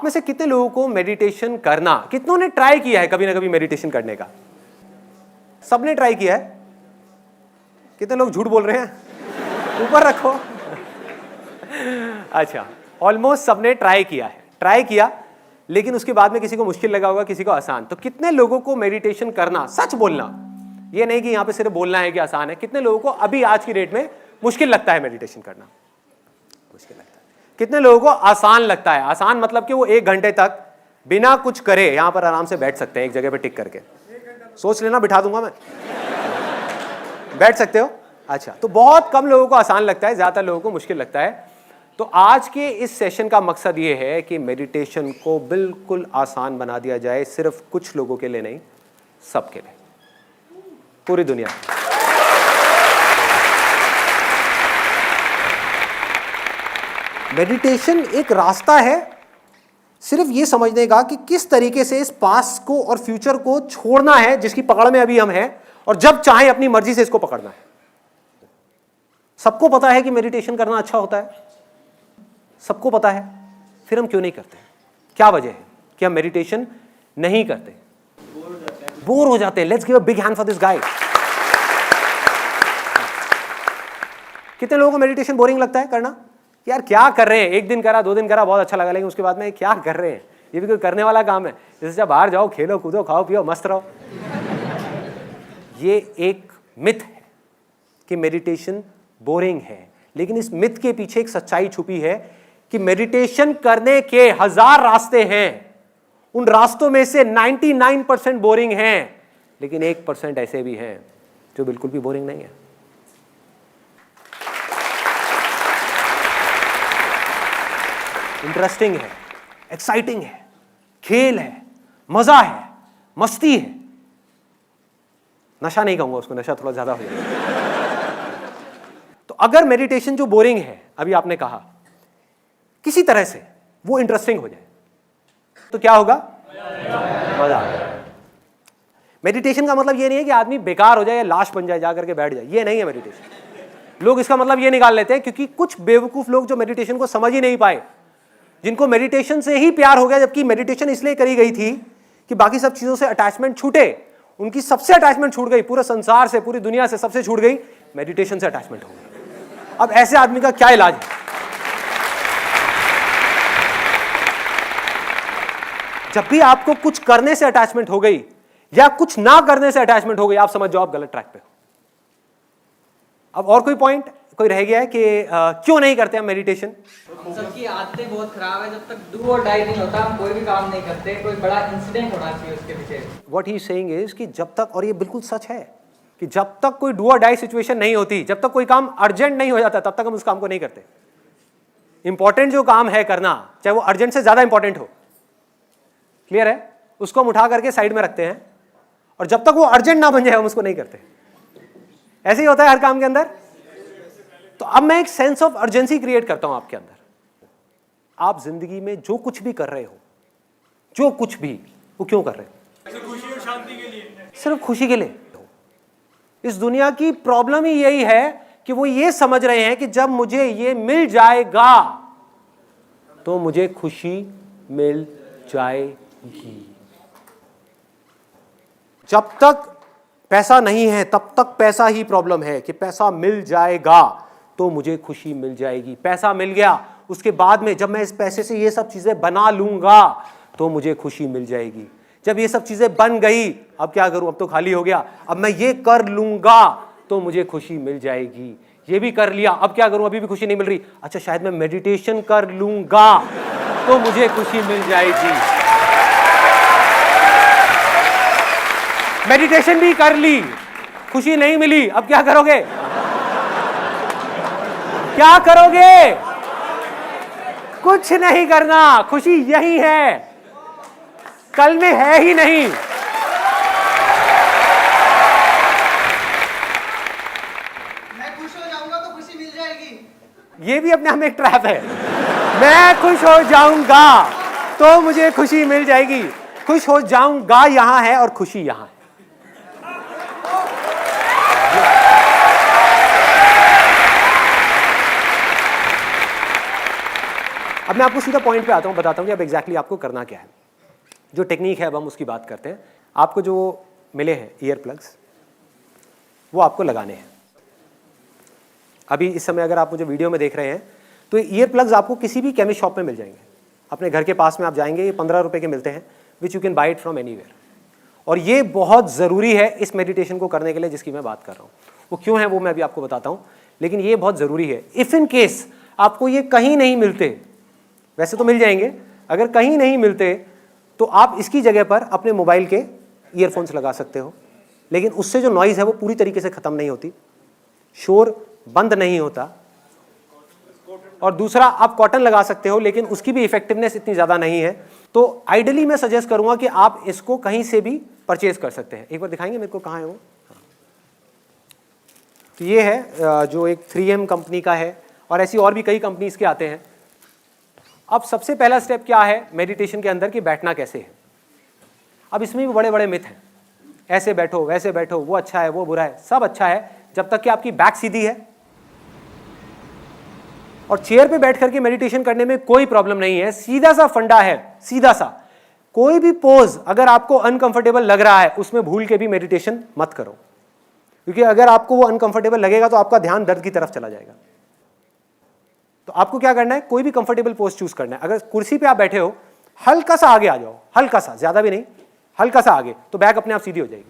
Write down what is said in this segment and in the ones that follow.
आप में से कितने लोगों को मेडिटेशन करना, कितनों ने ट्राई किया है कभी ना कभी मेडिटेशन करने का? सबने ट्राई किया है? कितने लोग झूठ बोल रहे हैं? ऊपर रखो। अच्छा, ऑलमोस्ट सबने ट्राई किया है, ट्राई किया, लेकिन उसके बाद में किसी को मुश्किल लगा होगा, किसी को आसान। तो कितने लोगों को मेडिटेशन करना, सच बोलना, ये नहीं कि यहां पे सिर्फ बोलना है कि आसान है, कितने लोगों को अभी आज की डेट में मुश्किल लगता है मेडिटेशन करना? मुश्किल लगता है। कितने लोगों को आसान लगता है? आसान मतलब कि वो 1 घंटे तक बिना कुछ करे यहां पर आराम से बैठ सकते हैं, एक जगह पे टिक करके। सोच लेना, बिठा दूंगा मैं। बैठ सकते हो? अच्छा, तो बहुत कम लोगों को आसान लगता है, ज्यादातर लोगों को मुश्किल लगता है। तो आज के इस सेशन का मकसद ये है कि मेडिटेशन को बिल्कुल आसान बना दिया जाए, सिर्फ कुछ लोगों के लिए नहीं, सबके लिए, पूरी दुनिया। मेडिटेशन एक रास्ता है सिर्फ ये समझने का कि किस तरीके से इस पास्ट को और फ्यूचर को छोड़ना है जिसकी पकड़ में अभी हम हैं, और जब चाहे अपनी मर्जी से इसको पकड़ना है। सबको पता है कि मेडिटेशन करना अच्छा होता है, सबको पता है, फिर हम क्यों नहीं करते? क्या वजह है कि हम मेडिटेशन नहीं करते? बोर हो जाते हैं। Let's give a big hand for this guy. कितने लोगों को मेडिटेशन बोरिंग लगता है करना? यार क्या कर रहे हैं, 1 दिन करा, 2 दिन करा, बहुत अच्छा लगा, लेकिन उसके बाद में क्या कर रहे हैं? ये भी कोई करने वाला काम है? जैसे जब बाहर जाओ, खेलो कूदो, खाओ पियो, मस्त रहो। ये एक मिथ है कि मेडिटेशन बोरिंग है, लेकिन इस मिथ के पीछे एक सच्चाई छुपी है कि मेडिटेशन करने के 1000 रास्ते हैं, उन रास्तों में से 99% बोरिंग हैं, लेकिन 1% ऐसे भी हैं जो बिल्कुल भी बोरिंग नहीं है। इंटरेस्टिंग है, एक्साइटिंग है, खेल है, मजा है, मस्ती है। नशा नहीं कहूंगा उसको, नशा थोड़ा ज्यादा हो जाएगा। तो अगर मेडिटेशन जो बोरिंग है, अभी आपने कहा, किसी तरह से वो इंटरेस्टिंग हो जाए तो क्या होगा? मजा। मेडिटेशन का मतलब ये नहीं है कि आदमी बेकार हो जाए या लाश बन जाए, जाकर के बैठ जाए, ये नहीं है मेडिटेशन। लोग इसका मतलब ये निकाल लेते हैं, क्योंकि कुछ बेवकूफ लोग जो मेडिटेशन को समझ ही नहीं पाए, जिनको मेडिटेशन से ही प्यार हो गया, जबकि मेडिटेशन इसलिए करी गई थी कि बाकी सब चीजों से अटैचमेंट छूटे, उनकी सबसे अटैचमेंट छूट गई, पूरे संसार से, पूरी दुनिया से सबसे छूट गई, मेडिटेशन से अटैचमेंट हो गई। अब ऐसे आदमी का क्या इलाज है? जब भी आपको कुछ करने से अटैचमेंट हो गई या कुछ ना करने से अटैचमेंट हो गई, आप समझ जाओ आप गलत ट्रैक पे हो। अब और कोई पॉइंट कोई रह गया है कि क्यों नहीं करते हम मेडिटेशन? सबकी आदतें बहुत खराब है। जब तक डू और डाई नहीं होता, हम कोई भी काम नहीं करते। कोई बड़ा इंसिडेंट होना चाहिए उसके पीछे। व्हाट ही सेइंग इज कि जब तक, और ये बिल्कुल सच है, कि जब तक कोई डू और डाई सिचुएशन नहीं होती, जब तक कोई काम अर्जेंट नहीं हो जाता, तब तक हम उस काम को नहीं करते। इंपॉर्टेंट जो काम है करना, चाहे वो अर्जेंट से ज्यादा इंपॉर्टेंट हो, क्लियर है, उसको हम उठा करके साइड में रखते हैं, और जब तक वो अर्जेंट ना बन जाए हम उसको नहीं करते। ऐसे ही होता है हर काम के अंदर। तो अब मैं एक सेंस ऑफ अर्जेंसी क्रिएट करता हूं आपके अंदर। आप जिंदगी में जो कुछ भी कर रहे हो, जो कुछ भी, वो क्यों कर रहे हो? खुशी और शांति के लिए। सिर्फ खुशी के लिए। इस दुनिया की प्रॉब्लम ही यही है कि वो ये समझ रहे हैं कि जब मुझे ये मिल जाएगा तो मुझे खुशी मिल जाएगी। जब तक पैसा नहीं है तब तक पैसा ही प्रॉब्लम है कि पैसा मिल जाएगा तो मुझे खुशी मिल जाएगी। पैसा मिल गया, उसके बाद में जब मैं इस पैसे से ये सब चीजें बना लूंगा तो मुझे खुशी मिल जाएगी। जब ये सब चीजें बन गई, अब क्या करूं, अब तो खाली हो गया, अब मैं ये कर लूंगा तो मुझे खुशी मिल जाएगी। ये भी कर लिया, अब क्या करूं, अभी भी खुशी नहीं मिल रही, अच्छा शायद मैं मेडिटेशन कर लूंगा तो मुझे खुशी मिल जाएगी। मेडिटेशन भी कर ली, खुशी नहीं मिली, अब क्या करोगे? क्या करोगे? कुछ नहीं करना। खुशी यही है, कल में है ही नहीं। मैं खुश हो जाऊंगा तो खुशी मिल जाएगी। ये भी अपने आप में एक ट्रैप है। मैं खुश हो जाऊंगा तो मुझे खुशी मिल जाएगी। खुश हो जाऊंगा यहां है और खुशी यहां है। अब मैं आपको सीधा पॉइंट पे आता हूँ, बताता हूँ कि अब एग्जैक्टली आपको करना क्या है। जो टेक्निक है अब हम उसकी बात करते हैं। आपको जो मिले हैं ईयर प्लग्स, वो आपको लगाने हैं। अभी इस समय अगर आप मुझे वीडियो में देख रहे हैं तो ईयर प्लग्स आपको किसी भी केमिस्ट शॉप में मिल जाएंगे। अपने घर के पास में आप जाएंगे, ये 15 रुपये के मिलते हैं, which you can buy it from anywhere. और ये बहुत ज़रूरी है इस मेडिटेशन को करने के लिए जिसकी मैं बात कर रहा हूँ। वो क्यों है वो मैं अभी आपको बताता हूँ, लेकिन ये बहुत ज़रूरी है। इफ़ इन केस आपको ये कहीं नहीं मिलते, वैसे तो मिल जाएंगे, अगर कहीं नहीं मिलते तो आप इसकी जगह पर अपने मोबाइल के ईयरफोन्स लगा सकते हो, लेकिन उससे जो नॉइज़ है वो पूरी तरीके से ख़त्म नहीं होती, शोर बंद नहीं होता। और दूसरा, आप कॉटन लगा सकते हो, लेकिन उसकी भी इफेक्टिवनेस इतनी ज़्यादा नहीं है। तो आइडियली मैं सजेस्ट करूंगा कि आप इसको कहीं से भी परचेज कर सकते हैं। एक बार दिखाएंगे मेरे को, कहाँ है वो? तो ये है जो एक 3M कंपनी का है, और ऐसी और भी कई कंपनीज के आते हैं। अब सबसे पहला स्टेप क्या है मेडिटेशन के अंदर, कि बैठना कैसे है। अब इसमें भी बड़े बड़े मिथ हैं, ऐसे बैठो वैसे बैठो, वो अच्छा है वो बुरा है। सब अच्छा है जब तक कि आपकी बैक सीधी है और चेयर पे बैठ करके मेडिटेशन करने में कोई प्रॉब्लम नहीं है। सीधा सा फंडा है, सीधा सा। कोई भी पोज अगर आपको अनकंफर्टेबल लग रहा है उसमें भूल के भी मेडिटेशन मत करो, क्योंकि अगर आपको वो अनकंफर्टेबल लगेगा तो आपका ध्यान दर्द की तरफ चला जाएगा। तो आपको क्या करना है, कोई भी कंफर्टेबल पोज चूज करना है। अगर कुर्सी पे आप बैठे हो, हल्का सा आगे आ जाओ, हल्का सा, ज्यादा भी नहीं, हल्का सा आगे, तो बैक अपने आप सीधी हो जाएगी।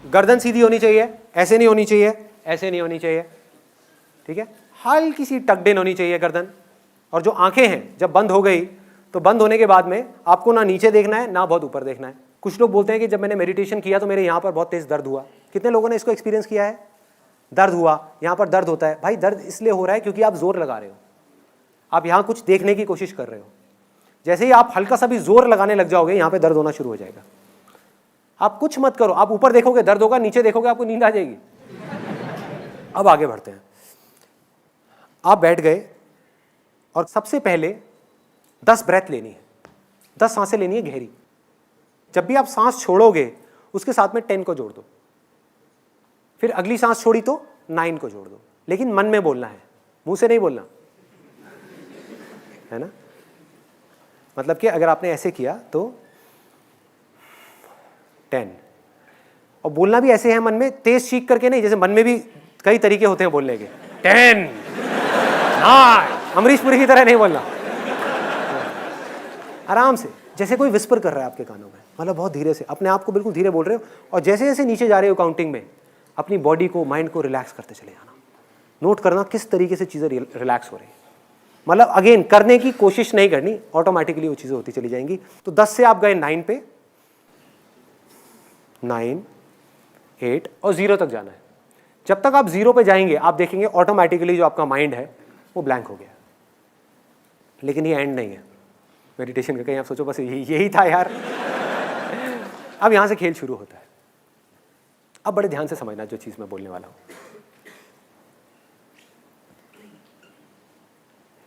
गर्दन सीधी होनी चाहिए, ऐसे नहीं होनी चाहिए, ऐसे नहीं होनी चाहिए, ठीक है। हल्की सी टक्ड इन होनी चाहिए गर्दन। और जो आंखें हैं जब बंद हो गई तो बंद होने के बाद में आपको ना नीचे देखना है ना बहुत ऊपर देखना है। कुछ लोग बोलते हैं कि जब मैंने मेडिटेशन किया तो मेरे यहाँ पर बहुत तेज दर्द हुआ। कितने लोगों ने इसको एक्सपीरियंस किया है? दर्द हुआ, यहाँ पर दर्द होता है। भाई दर्द इसलिए हो रहा है क्योंकि आप जोर लगा रहे हो, आप यहाँ कुछ देखने की कोशिश कर रहे हो। जैसे ही आप हल्का सा भी जोर लगाने लग जाओगे यहाँ पे दर्द होना शुरू हो जाएगा। आप कुछ मत करो, आप ऊपर देखोगे दर्द होगा, नीचे देखोगे आपको नींद आ जाएगी। अब आगे बढ़ते हैं। आप बैठ गए और सबसे पहले 10 ब्रेथ लेनी है, 10 सांसें लेनी है गहरी। जब भी आप सांस छोड़ोगे उसके साथ में 10 को जोड़ दो, फिर अगली सांस छोड़ी तो 9 को जोड़ दो, लेकिन मन में बोलना है, मुंह से नहीं बोलना है ना। मतलब कि अगर आपने ऐसे किया तो 10, और बोलना भी ऐसे है मन में, तेज चीख करके नहीं। जैसे मन में भी कई तरीके होते हैं बोलने के, 10 9, अमरीश पुरी की तरह नहीं बोलना, आराम से, जैसे कोई विस्पर कर रहा है आपके कानों में, मतलब बहुत धीरे से, अपने आप को बिल्कुल धीरे बोल रहे हो। और जैसे जैसे नीचे जा रहे हो काउंटिंग में, अपनी बॉडी को, माइंड को रिलैक्स करते चले जाना। नोट करना किस तरीके से चीज़ें रिलैक्स हो रही हैं। मतलब अगेन करने की कोशिश नहीं करनी, ऑटोमेटिकली वो चीज़ें होती चली जाएंगी। तो 10 से आप गए 9 पे, 9 8 और 0 तक जाना है। जब तक आप 0 पे जाएंगे आप देखेंगे ऑटोमेटिकली जो आपका माइंड है वो ब्लैंक हो गया। लेकिन ये एंड नहीं है मेडिटेशन का। कहीं आप सोचो बस यही था यार। अब यहां से खेल शुरू होता है। अब बड़े ध्यान से समझना जो चीज मैं बोलने वाला हूं।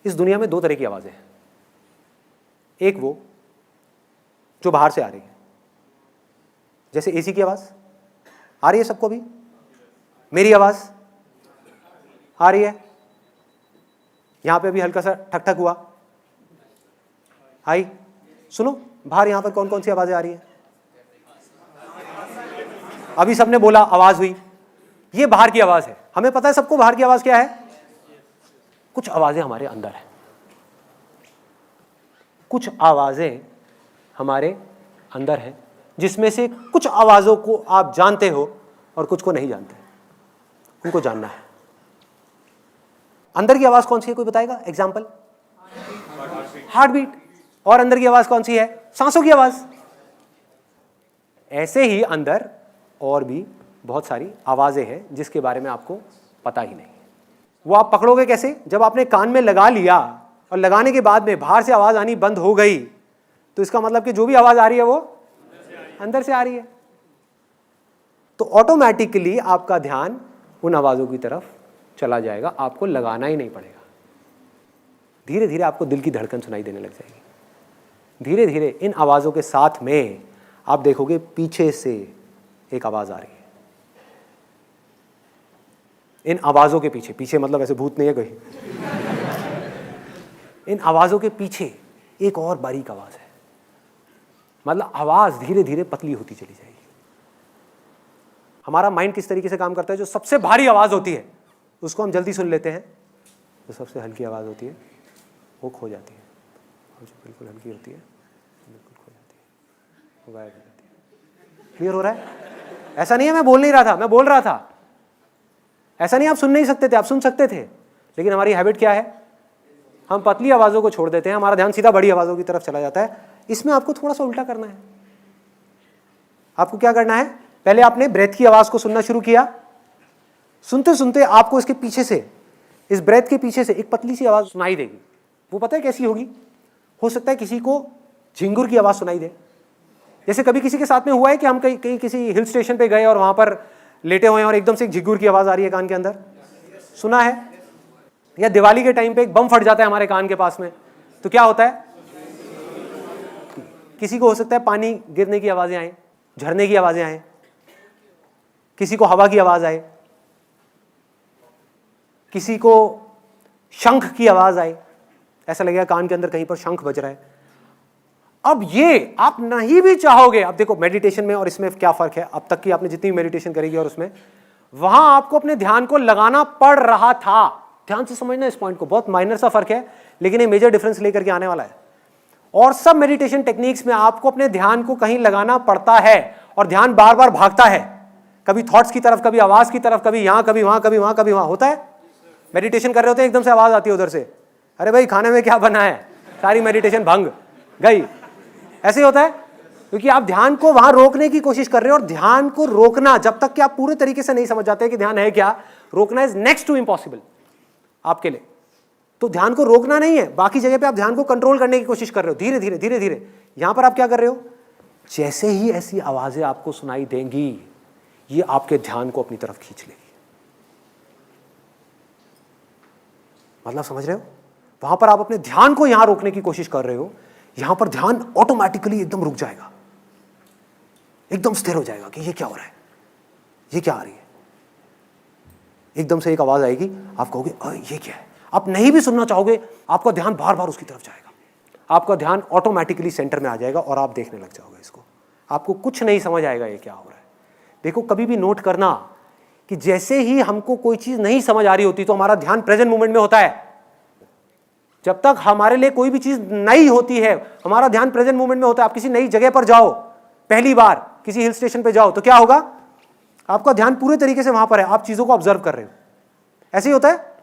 इस दुनिया में 2 तरह की आवाजें हैं। एक वो जो बाहर से आ रही है, जैसे एसी की आवाज आ रही है सबको, भी मेरी आवाज आ रही है, यहां पे अभी हल्का सा ठक ठक हुआ, आई। सुनो बाहर यहां पर कौन कौन सी आवाजें आ रही है? अभी सबने बोला आवाज हुई, ये बाहर की आवाज है। हमें पता है सबको बाहर की आवाज क्या है। कुछ आवाजें हमारे अंदर है, कुछ आवाजें हमारे अंदर है, जिसमें से कुछ आवाजों को आप जानते हो और कुछ को नहीं जानते। उनको जानना है। अंदर की आवाज कौन सी है, कोई बताएगा? Example, heart beat. और अंदर की आवाज कौन सी है? सांसों की आवाज। ऐसे ही अंदर और भी बहुत सारी आवाजें हैं जिसके बारे में आपको पता ही नहीं। वो आप पकड़ोगे कैसे? जब आपने कान में लगा लिया और लगाने के बाद में बाहर से आवाज आनी बंद हो गई, तो इसका मतलब कि जो भी आवाज आ रही है वो अंदर से आ रही है। तो ऑटोमेटिकली आपका ध्यान उन आवाजों की तरफ चला जाएगा, आपको लगाना ही नहीं पड़ेगा। धीरे धीरे आपको दिल की धड़कन सुनाई देने लग जाएगी। धीरे धीरे इन आवाजों के साथ में आप देखोगे पीछे से एक आवाज आ रही है। इन आवाजों के पीछे, पीछे मतलब ऐसे भूत नहीं है कोई, इन आवाज़ों के पीछे एक और बारीक आवाज़ है, मतलब आवाज़ धीरे धीरे पतली होती चली जाएगी। हमारा माइंड किस तरीके से काम करता है, जो सबसे भारी आवाज़ होती है उसको हम जल्दी सुन लेते हैं, जो सबसे हल्की आवाज़ होती है वो खो जाती है, और जो बिल्कुल हल्की होती है बिल्कुल खो जाती है, वो गायब हो जाती है। क्लियर हो रहा है? ऐसा नहीं है मैं बोल नहीं रहा था, मैं बोल रहा था। ऐसा नहीं आप सुन नहीं सकते थे, आप सुन सकते थे, लेकिन हमारी हैबिट क्या है, हम पतली आवाज़ों को छोड़ देते हैं, हमारा ध्यान सीधा बड़ी आवाज़ों की तरफ चला जाता है। इसमें आपको थोड़ा सा उल्टा करना है। आपको क्या करना है, पहले आपने ब्रेथ की आवाज़ को सुनना शुरू किया, सुनते सुनते आपको इसके पीछे से, इस ब्रेथ के पीछे से एक पतली सी आवाज़ सुनाई देगी। वो पता है कैसी होगी? हो सकता है किसी को झिंगुर की आवाज़ सुनाई दे। जैसे कभी किसी के साथ में हुआ है कि हम कहीं किसी हिल स्टेशन पे गए और वहाँ पर लेटे हुए हैं और एकदम से एक झिंगुर की आवाज़ आ रही है कान के अंदर, सुना है? या दिवाली के टाइम पे एक बम फट जाता है हमारे कान के पास में, तो क्या होता है? किसी को हो सकता है पानी गिरने की आवाज़ें आए, झरने की आवाज़ें आए, किसी को हवा की आवाज़ आए, किसी को शंख की आवाज़ आए, ऐसा लगेगा कान के अंदर कहीं पर शंख बज रहा है। अब ये आप नहीं भी चाहोगे, अब देखो मेडिटेशन में और इसमें क्या फ़र्क है, अब तक की आपने जितनी मेडिटेशन करेगी और उसमें, वहां आपको अपने ध्यान को लगाना पड़ रहा था। ध्यान से समझना इस पॉइंट को, बहुत माइनर सा फर्क है लेकिन ये मेजर डिफरेंस लेकर के आने वाला है। और सब मेडिटेशन टेक्निक्स में आपको अपने ध्यान को कहीं लगाना पड़ता है और ध्यान बार बार भागता है, कभी थॉट्स की तरफ, कभी आवाज की तरफ, कभी यहां कभी वहां, कभी वहां कभी वहां। होता है मेडिटेशन कर रहे होते हैं, एकदम से आवाज आती है उधर से, अरे भाई खाने में क्या बना है, सारी मेडिटेशन भंग गई। ऐसे होता है क्योंकि आप ध्यान को वहां रोकने की कोशिश कर रहे हो, और ध्यान को रोकना जब तक कि आप पूरे तरीके से नहीं समझ जाते कि ध्यान है क्या, रोकना इज नेक्स्ट टू इम्पॉसिबल आपके लिए। तो ध्यान को रोकना नहीं है, बाकी जगह पे आप ध्यान को कंट्रोल करने की कोशिश कर रहे हो, धीरे धीरे धीरे धीरे। यहां पर आप क्या कर रहे हो, जैसे ही ऐसी आवाजें आपको सुनाई देंगी, ये आपके ध्यान को अपनी तरफ खींच लेगी। मतलब समझ रहे हो? वहां पर आप अपने ध्यान को यहां रोकने की कोशिश कर रहे हो, यहां पर ध्यान ऑटोमेटिकली एकदम रुक जाएगा, एकदम स्थिर हो जाएगा कि ये क्या हो रहा है, ये क्या आ रही है। एकदम से एक आवाज आएगी, आप कहोगे अरे ये क्या है। आप नहीं भी सुनना चाहोगे, आपका ध्यान बार बार उसकी तरफ जाएगा, आपका ध्यान ऑटोमेटिकली सेंटर में आ जाएगा और आप देखने लग जाओगे इसको। आपको कुछ नहीं समझ आएगा ये क्या हो रहा है। देखो कभी भी नोट करना कि जैसे ही हमको कोई चीज नहीं समझ आ रही होती तो हमारा ध्यान प्रेजेंट मोमेंट में होता है। जब तक हमारे लिए कोई भी चीज नई होती है, हमारा ध्यान प्रेजेंट मोमेंट में होता है। आप किसी नई जगह पर जाओ, पहली बार किसी हिल स्टेशन पे जाओ, तो क्या होगा, आपका ध्यान पूरे तरीके से वहां पर है, आप चीजों को ऑब्जर्व कर रहे हो। ऐसे ही होता है,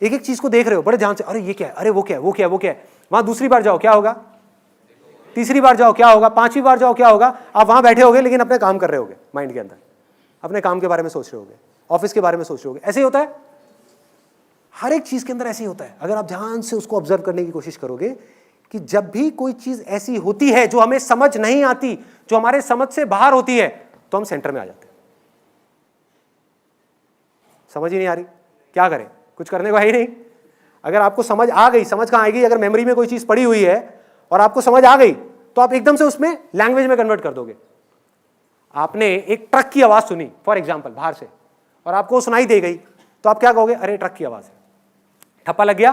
एक एक चीज को देख रहे हो बड़े ध्यान से, अरे ये क्या है, अरे वो क्या है, वो क्या है, वो क्या है। वहां दूसरी बार जाओ क्या होगा, तीसरी बार जाओ क्या होगा, पांचवी बार जाओ क्या होगा। आप वहां बैठे होगे लेकिन अपने काम कर रहे होगे, माइंड के अंदर अपने काम के बारे में सोच रहे होगे, ऑफिस के बारे में सोच रहे होगे। ऐसे ही होता है, हर एक चीज के अंदर ऐसे ही होता है। अगर आप ध्यान से उसको ऑब्जर्व करने की कोशिश करोगे कि जब भी कोई चीज ऐसी होती है जो हमें समझ नहीं आती, जो हमारे समझ से बाहर होती है, तो हम सेंटर में आ जाते हैं। समझ ही नहीं आ रही, क्या करें, कुछ करने को है ही नहीं। अगर आपको समझ आ गई, समझ कहाँ आएगी, अगर मेमोरी में कोई चीज पड़ी हुई है और आपको समझ आ गई तो आप एकदम से उसमें लैंग्वेज में कन्वर्ट कर दोगे। आपने एक ट्रक की आवाज सुनी फॉर एग्जाम्पल बाहर से, और आपको सुनाई दे गई, तो आप क्या कहोगे, अरे ट्रक की आवाज है, ठप्पा लग गया,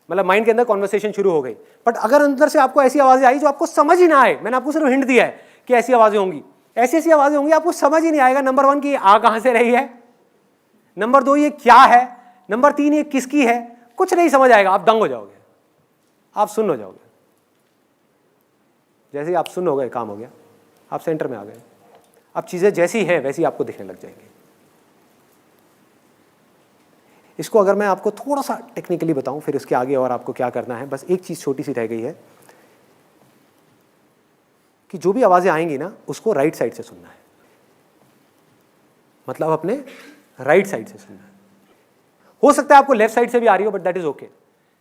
मतलब माइंड के अंदर कॉन्वर्सेशन शुरू हो गई। बट अगर अंदर से आपको ऐसी आवाजें आई जो आपको समझ ही ना आए, मैंने आपको सिर्फ हिंट दिया है कि ऐसी आवाजें होंगी, ऐसी ऐसी आवाजें होंगी, आपको समझ ही नहीं आएगा। नंबर 1 की आ कहां से रही है, नंबर 2 ये क्या है, नंबर 3 ये किसकी है, कुछ नहीं समझ आएगा। आप दंग हो जाओगे, आप सुन्न हो जाओगे। जैसे ही आप सुन्न हो गए, काम हो गया, आप सेंटर में आ गए। अब चीजें जैसी हैं वैसी आपको दिखने लग जाएंगी। इसको अगर मैं आपको थोड़ा सा टेक्निकली बताऊं, फिर इसके आगे और आपको क्या करना है, बस एक चीज छोटी सी रह गई है कि जो भी आवाजें आएंगी ना, उसको राइट साइड से सुनना है, मतलब अपने राइट साइड से सुनना है। हो सकता है आपको लेफ्ट साइड से भी आ रही हो, बट दैट इज ओके।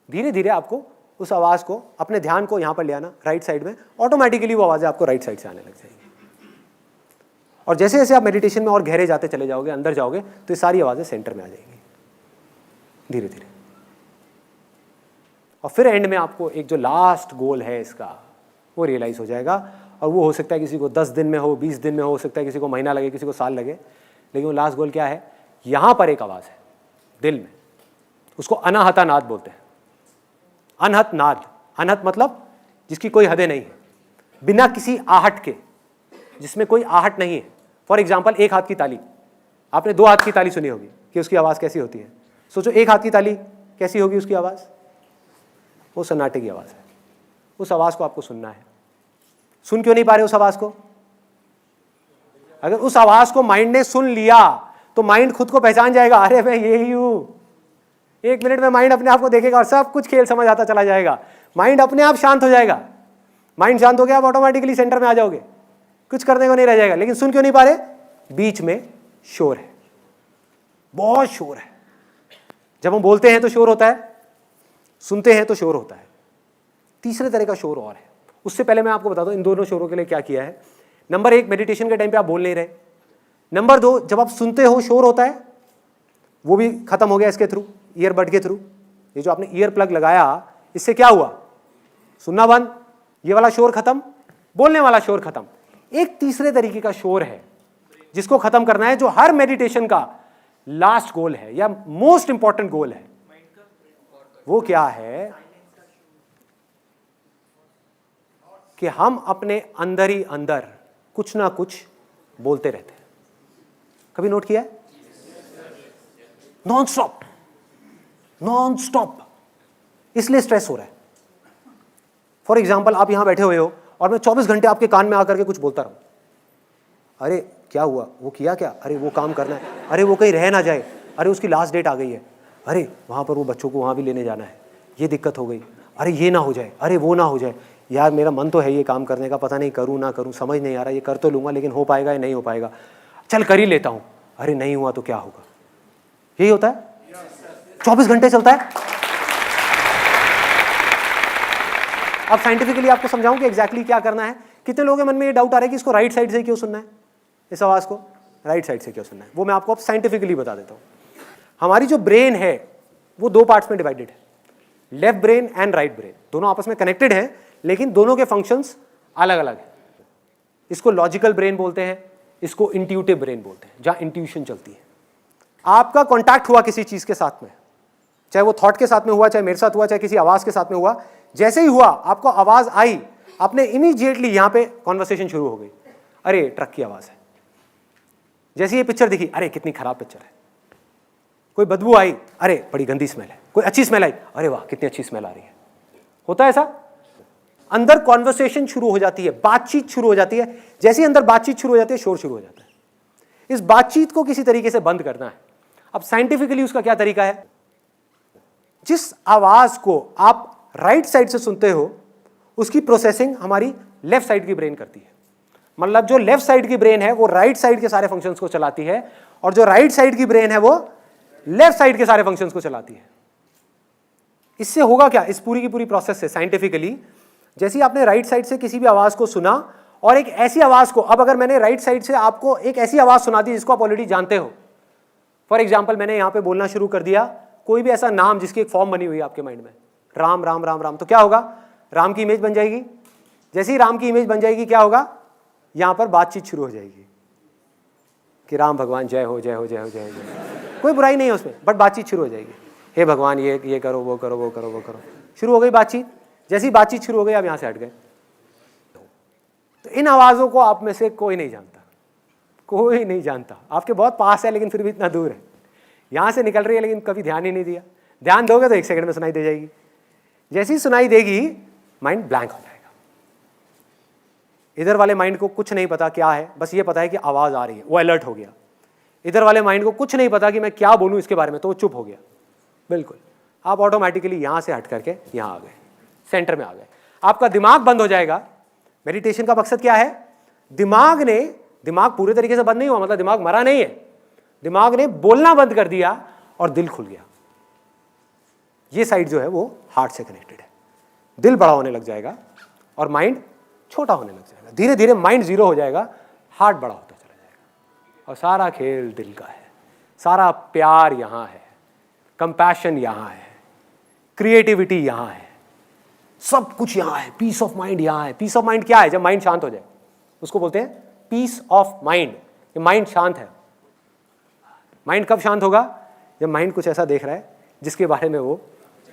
धीरे धीरे आपको उस आवाज को, अपने ध्यान को यहां पर ले आना, राइट साइड में, ऑटोमेटिकली वो आवाजें आपको राइट साइड से आने लग जाएगी। और जैसे जैसे आप मेडिटेशन में और गहरे जाते चले जाओगे, अंदर जाओगे, तो ये सारी आवाजें सेंटर में आ जाएंगी धीरे धीरे। और फिर एंड में आपको एक जो लास्ट गोल है इसका, वो रियलाइज हो जाएगा। और वो हो सकता है किसी को 10 दिन में हो, 20 दिन में हो सकता है किसी को महीना लगे, किसी को साल लगे, लेकिन वो लास्ट गोल क्या है, यहां पर एक आवाज है दिल में, उसको अनाहता नाद बोलते हैं। अनहत नाद, अनहत मतलब जिसकी कोई हदें नहीं है, बिना किसी आहट के, जिसमें कोई आहट नहीं है। फॉर एग्जाम्पल एक हाथ की ताली, आपने दो हाथ की ताली सुनी होगी कि उसकी आवाज़ कैसी होती है। सोचो एक हाथ की ताली कैसी होगी उसकी आवाज़, वो सन्नाटे की आवाज़ है। उस आवाज़ को आपको सुनना है। सुन क्यों नहीं पा रहे उस आवाज़ को? अगर उस आवाज़ को माइंड ने सुन लिया तो माइंड खुद को पहचान जाएगा, अरे मैं यही हूँ। 1 मिनट में माइंड अपने आप को देखेगा और सब कुछ खेल समझ आता चला जाएगा। माइंड अपने आप शांत हो जाएगा। माइंड शांत हो गया, आप ऑटोमेटिकली सेंटर में आ जाओगे, कुछ करने को नहीं रह जाएगा। लेकिन सुन क्यों नहीं पा रहे? बीच में शोर है, बहुत शोर है। जब हम बोलते हैं तो शोर होता है, सुनते हैं तो शोर होता है। तीसरे तरह का शोर और है। उससे पहले मैं आपको बता दूं इन दोनों शोरों के लिए क्या किया है। नंबर 1, मेडिटेशन के टाइम पे आप बोल नहीं रहे। नंबर 2, जब आप सुनते हो शोर होता है, वो भी खत्म हो गया इसके थ्रू, ईयरबड के थ्रू। ये जो आपने ईयर प्लग लगाया, इससे क्या हुआ? सुनना बंद, ये वाला शोर खत्म, बोलने वाला शोर खत्म। एक तीसरे तरीके का शोर है जिसको खत्म करना है, जो हर मेडिटेशन का लास्ट गोल है या मोस्ट इंपॉर्टेंट गोल है। वो क्या है कि हम अपने अंदर ही अंदर कुछ ना कुछ बोलते रहते हैं। कभी नोट किया है? Non stop, non stop. इसलिए स्ट्रेस हो रहा है। फॉर एग्जाम्पल, आप यहां बैठे हुए हो और मैं 24 घंटे आपके कान में आकर के कुछ बोलता रहूं, अरे क्या हुआ, वो किया क्या, अरे वो काम करना है, अरे वो कहीं रह ना जाए, अरे उसकी लास्ट डेट आ गई है, अरे वहां पर वो बच्चों को वहां भी लेने जाना है, ये दिक्कत हो गई, अरे ये ना हो जाए, अरे वो ना हो जाए, यार मेरा मन तो है ये काम करने का, पता नहीं करूँ ना करूँ, समझ नहीं आ रहा, ये कर तो लूँगा लेकिन हो पाएगा या नहीं हो पाएगा, चल कर ही लेता हूँ, अरे नहीं हुआ तो क्या होगा। यही होता है, 24 घंटे चलता है। अब साइंटिफिकली आपको समझाऊं कि एग्जैक्टली क्या करना है। कितने लोगों के मन में ये डाउट आ रहा है कि इसको राइट साइड से क्यों सुनना है, इस आवाज़ को राइट साइड से क्यों सुनना है। वो मैं आपको अब साइंटिफिकली बता देता हूँ। हमारी जो ब्रेन है वो 2 पार्ट्स में डिवाइडेड है, left brain and right brain. दोनों आपस में कनेक्टेड हैं लेकिन दोनों के फंक्शंस अलग अलग हैं। इसको लॉजिकल ब्रेन बोलते हैं, इसको इंट्यूटिव ब्रेन बोलते हैं, जहाँ इंट्यूशन चलती है। आपका कॉन्टैक्ट हुआ किसी चीज़ के साथ में, चाहे वो थॉट के साथ में हुआ, चाहे मेरे साथ हुआ, चाहे किसी आवाज़ के साथ में हुआ, जैसे ही हुआ आपको आवाज़ आई, आपने इमीडिएटली यहाँ पे कॉन्वर्सेशन शुरू हो गई, अरे ट्रक की आवाज़ है। जैसे ये पिक्चर दिखी, अरे कितनी खराब पिक्चर है। कोई बदबू आई, अरे बड़ी गंदी स्मेल है। कोई अच्छी स्मेल आई, अरे वाह कितनी अच्छी स्मेल आ रही है। होता है ऐसा, अंदर कॉन्वर्सेशन शुरू हो जाती है, बातचीत शुरू हो जाती है। जैसे ही अंदर बातचीत शुरू हो जाती है, शोर शुरू हो जाता है। इस बातचीत को किसी तरीके से बंद करना है। अब साइंटिफिकली उसका क्या तरीका है? जिस आवाज को आप राइट साइड से सुनते हो उसकी प्रोसेसिंग हमारी लेफ्ट साइड की ब्रेन करती है। मतलब जो लेफ्ट साइड की ब्रेन है वो राइट साइड के सारे फंक्शंस को चलाती है, और जो राइट साइड की ब्रेन है वो लेफ्ट साइड के सारे फंक्शंस को चलाती है। इससे होगा क्या, इस पूरी की पूरी प्रोसेस से साइंटिफिकली, जैसे ही आपने राइट साइड से किसी भी आवाज को सुना और एक ऐसी आवाज को, अब अगर मैंने राइट साइड से आपको एक ऐसी आवाज सुना दी जिसको आप ऑलरेडी जानते हो, फॉर एग्जाम्पल मैंने यहां पे बोलना शुरू कर दिया कोई भी ऐसा नाम जिसकी एक फॉर्म बनी हुई है आपके माइंड में, राम राम राम राम, तो क्या होगा, राम की इमेज बन जाएगी। जैसे ही राम की इमेज बन जाएगी क्या होगा, यहां पर बातचीत शुरू हो जाएगी कि राम भगवान जय हो जय हो जय हो जय हो जय। कोई बुराई नहीं है उसमें, बट बातचीत शुरू हो जाएगी। हे भगवान ये करो वो करो वो करो वो करो, शुरू हो गई बातचीत। जैसी बातचीत शुरू हो गई आप यहां से हट गए। तो इन आवाज़ों को आप में से कोई नहीं जानता, कोई नहीं जानता। आपके बहुत पास है लेकिन फिर भी इतना दूर है, यहां से निकल रही है लेकिन कभी ध्यान ही नहीं दिया। ध्यान दोगे तो 1 सेकंड में सुनाई दे जाएगी। जैसी सुनाई देगी माइंड ब्लैंक हो जाएगा। इधर वाले माइंड को कुछ नहीं पता क्या है, बस ये पता है कि आवाज आ रही है, वो अलर्ट हो गया। इधर वाले माइंड को कुछ नहीं पता कि मैं क्या बोलूं इसके बारे में, तो वो चुप हो गया। बिल्कुल, आप ऑटोमेटिकली यहां से हट करके यहां आ गए, सेंटर में आ गए। आपका दिमाग बंद हो जाएगा। मेडिटेशन का मकसद क्या है? दिमाग पूरे तरीके से बंद नहीं हुआ, मतलब दिमाग मरा नहीं है, दिमाग ने बोलना बंद कर दिया और दिल खुल गया। ये साइड जो है वो हार्ट से कनेक्टेड है। दिल बड़ा होने लग जाएगा और माइंड छोटा होने लग जाएगा। धीरे धीरे माइंड जीरो हो जाएगा, हार्ट बड़ा होता चला जाएगा। और सारा खेल दिल का है, सारा प्यार यहां है, कंपैशन यहां है, क्रिएटिविटी यहां है, सब कुछ यहां है, पीस ऑफ माइंड यहां है। पीस ऑफ माइंड क्या है? जब माइंड शांत हो जाए उसको बोलते हैं पीस ऑफ माइंड। ये माइंड शांत है। माइंड कब शांत होगा? जब माइंड कुछ ऐसा देख रहा है जिसके बारे में वो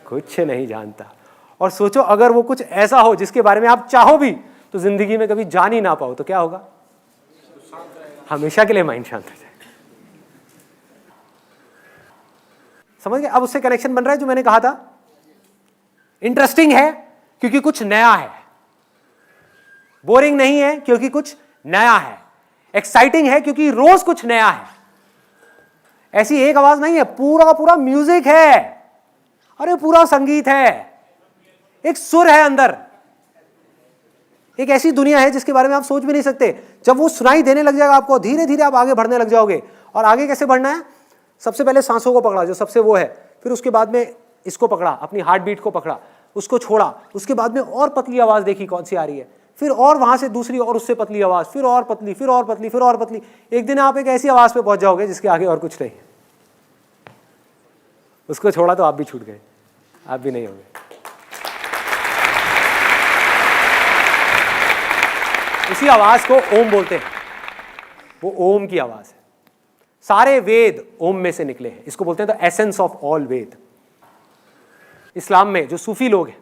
कुछ नहीं जानता, और सोचो अगर वो कुछ ऐसा हो जिसके बारे में आप चाहो भी तो जिंदगी में कभी जान ही ना पाओ, तो क्या होगा? हमेशा के लिए माइंड शांत हो जाएगा। समझ गए? अब उससे कनेक्शन बन रहा है जो मैंने कहा था। इंटरेस्टिंग है क्योंकि कुछ नया है, बोरिंग नहीं है क्योंकि कुछ नया है, एक्साइटिंग है क्योंकि रोज कुछ नया है। ऐसी एक आवाज नहीं है, पूरा का पूरा म्यूजिक है, अरे पूरा संगीत है, एक सुर है अंदर, एक ऐसी दुनिया है जिसके बारे में आप सोच भी नहीं सकते। जब वो सुनाई देने लग जाएगा आपको, धीरे धीरे आप आगे बढ़ने लग जाओगे। और आगे कैसे बढ़ना है? सबसे पहले सांसों को पकड़ा जो सबसे वो है, फिर उसके बाद में इसको पकड़ा, अपनी हार्ट बीट को पकड़ा, उसको छोड़ा, उसके बाद में और पतली आवाज देखी कौन सी आ रही है, फिर और वहां से दूसरी और उससे पतली आवाज, फिर और पतली, फिर और पतली, फिर और पतली। एक दिन आप एक ऐसी आवाज पे पहुंच जाओगे जिसके आगे और कुछ नहीं है। उसको छोड़ा तो आप भी छूट गए, आप भी नहीं होंगे। इसी आवाज को ओम बोलते हैं, वो ओम की आवाज है। सारे वेद ओम में से निकले हैं, इसको बोलते हैं द एसेंस ऑफ ऑल वेद। इस्लाम में जो सूफी लोग हैं,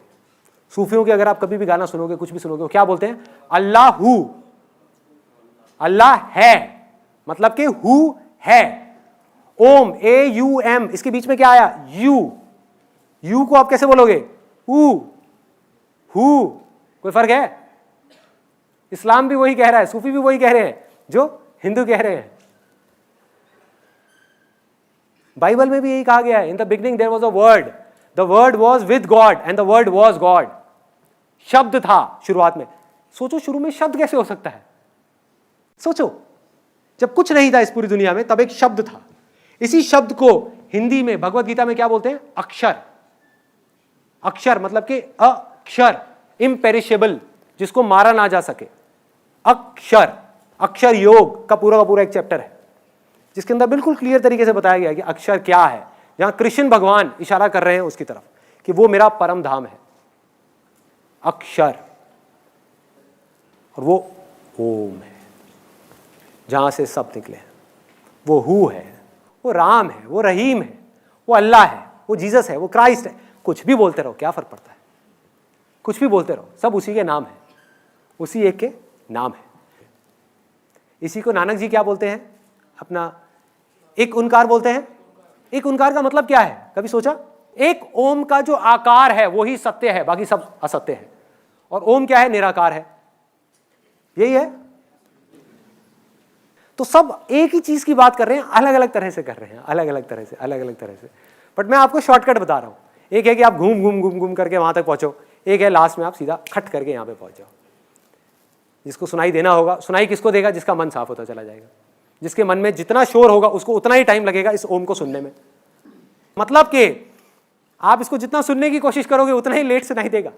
सूफियों के अगर आप कभी भी गाना सुनोगे, कुछ भी सुनोगे, वो क्या बोलते हैं? अल्लाहू, अल्लाह है, मतलब कि हु है। ओम, AUM, इसके बीच में क्या आया? यू को आप कैसे बोलोगे? हु। कोई फर्क है? इस्लाम भी वही कह रहा है, सूफी भी वही कह रहे हैं जो हिंदू कह रहे हैं। बाइबल में भी यही कहा गया है, in the beginning there was a word, the word was with God and the word was God. शब्द था शुरुआत में। सोचो शुरू में शब्द कैसे हो सकता है? सोचो, जब कुछ नहीं था इस पूरी दुनिया में तब एक शब्द था। इसी शब्द को हिंदी में भगवत गीता में क्या बोलते हैं? अक्षर। अक्षर मतलब कि अक्षर, इम्पेरिशेबल, जिसको मारा ना जा सके। अक्षर, अक्षर योग का पूरा एक चैप्टर है जिसके अंदर बिल्कुल क्लियर तरीके से बताया गया है कि अक्षर क्या है, जहां कृष्ण भगवान इशारा कर रहे हैं उसकी तरफ कि वो मेरा परम धाम है, अक्षर। और वो ओम है, जहां से सब निकले हैं। वो हु है, वो राम है, वो रहीम है, वो अल्लाह है, वो जीसस है, वो क्राइस्ट है। कुछ भी बोलते रहो, क्या फर्क पड़ता है? कुछ भी बोलते रहो, सब उसी के नाम है, उसी एक के नाम है। इसी को नानक जी क्या बोलते हैं? अपना एक ओंकार बोलते हैं। एक ओंकार का मतलब क्या है, कभी सोचा? एक ओम का जो आकार है वो ही सत्य है, बाकी सब असत्य है। और ओम क्या है? निराकार है, यही है। तो सब एक ही चीज की बात कर रहे हैं, अलग अलग तरह से कर रहे हैं, अलग अलग तरह से। बट मैं आपको शॉर्टकट बता रहा हूं। एक है कि आप घूम करके वहां तक पहुंचो, एक है लास्ट में आप सीधा खट करके यहां पे पहुंच जाओ। जिसको सुनाई देना होगा, सुनाई किसको देगा? जिसका मन साफ होता चला जाएगा। जिसके मन में जितना शोर होगा उसको उतना ही टाइम लगेगा इस ओम को सुनने में। मतलब कि आप इसको जितना सुनने की कोशिश करोगे उतना ही लेट सुनाई देगा।